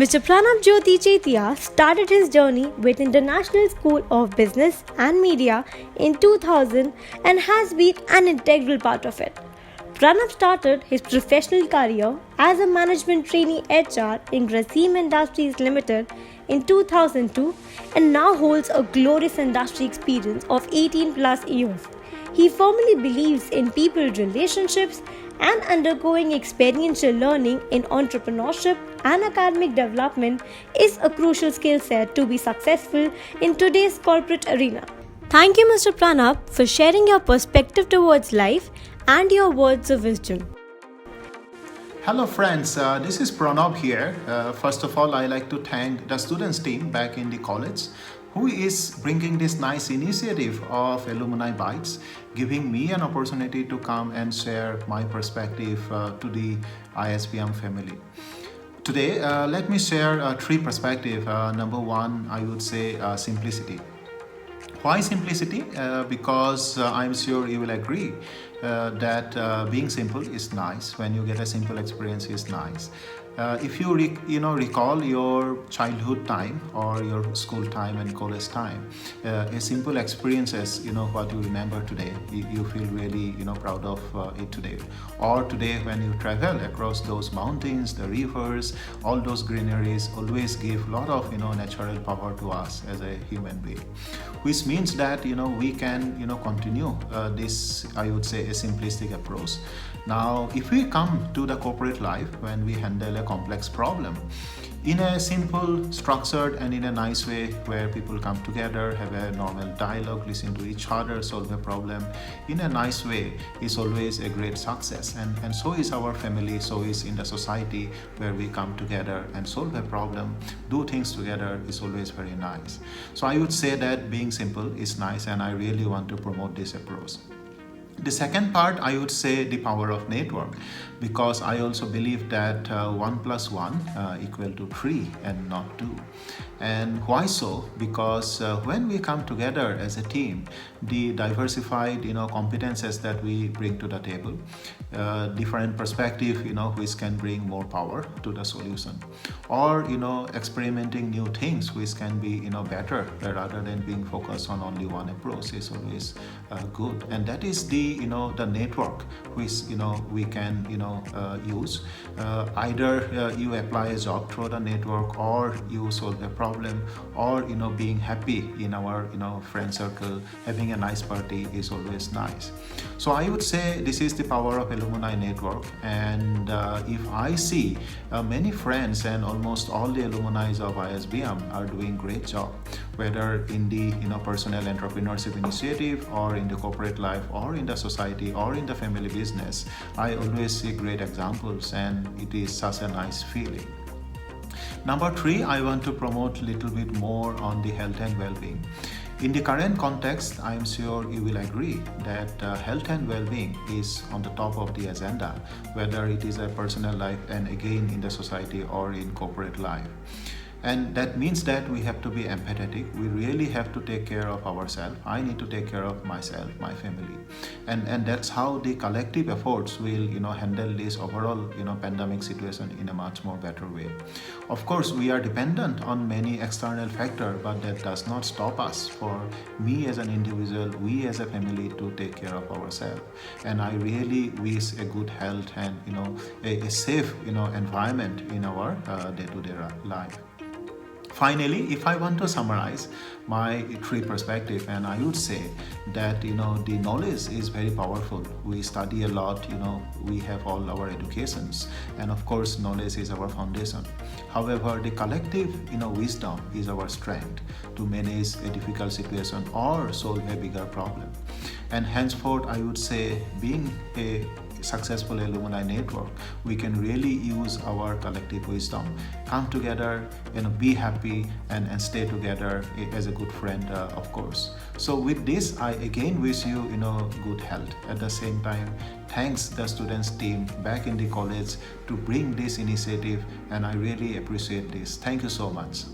Mr. Pranab Jyoti Chetia started his journey with International School of Business and Media in 2000 and has been an integral part of it. Pranab started his professional career as a management trainee HR in Grasim Industries Limited in 2002 and now holds a glorious industry experience of 18 plus years. He firmly believes in people relationships and undergoing experiential learning in entrepreneurship and academic development is a crucial skill set to be successful in today's corporate arena. Thank you, Mr. Pranab, for sharing your perspective towards life and your words of wisdom. Hello friends, this is Pranab here. First of all, I like to thank the students team back in the college who is bringing this nice initiative of Alumni Bites, giving me an opportunity to come and share my perspective to the ISBM family. Today, let me share three perspectives. Number one, I would say simplicity. Why simplicity? Because I'm sure you will agree that being simple is nice. When you get a simple experience, is nice. If you recall your childhood time or your school time and college time, a simple experiences, what you remember today, you feel really proud of it today. Or today when you travel across those mountains, the rivers, all those greeneries always give a lot of natural power to us as a human being, which means that we can continue this, I would say, a simplistic approach. Now if we come to the corporate life, when we handle a complex problem in a simple, structured and in a nice way, where people come together, have a normal dialogue, listen to each other, solve a problem in a nice way, is always a great success. And so is our family, so is in the society where we come together and solve a problem, do things together, is always very nice. So I would say that being simple is nice, and I really want to promote this approach. The second part, I would say the power of network, because I also believe that 1 plus 1 equal to 3 and not 2. And why so? Because when we come together as a team, the diversified competences that we bring to the table, different perspective which can bring more power to the solution, or experimenting new things which can be better rather than being focused on only one approach, is always good. And that is the network which we can use. Either you apply a job through the network, or you solve a problem, or being happy in our friend circle, having a nice party is always nice. So I would say this is the power of alumni network. And if I see many friends and almost all the alumni of ISBM are doing great job, whether in the personal entrepreneurship initiative, or in the corporate life, or in the society, or in the family business, I always see great examples, and it is such a nice feeling. Number three, I want to promote a little bit more on the health and well-being. In the current context, I am sure you will agree that health and well-being is on the top of the agenda, whether it is a personal life and again in the society or in corporate life. And that means that we have to be empathetic. We really have to take care of ourselves. I need to take care of myself, my family. And that's how the collective efforts will handle this overall pandemic situation in a much more better way. Of course, we are dependent on many external factors, but that does not stop us, for me as an individual, we as a family, to take care of ourselves. And I really wish a good health and a safe environment in our day-to-day life. Finally, if I want to summarize my three perspectives, and I would say that the knowledge is very powerful. We study a lot, we have all our educations, and of course knowledge is our foundation. However, the collective wisdom is our strength to manage a difficult situation or solve a bigger problem. And henceforth, I would say, being a successful alumni network, we can really use our collective wisdom, come together, be happy, and stay together as a good friend, of course. So with this, I again wish you good health. At the same time, thanks the students team back in the college to bring this initiative, and I really appreciate this. Thank you so much.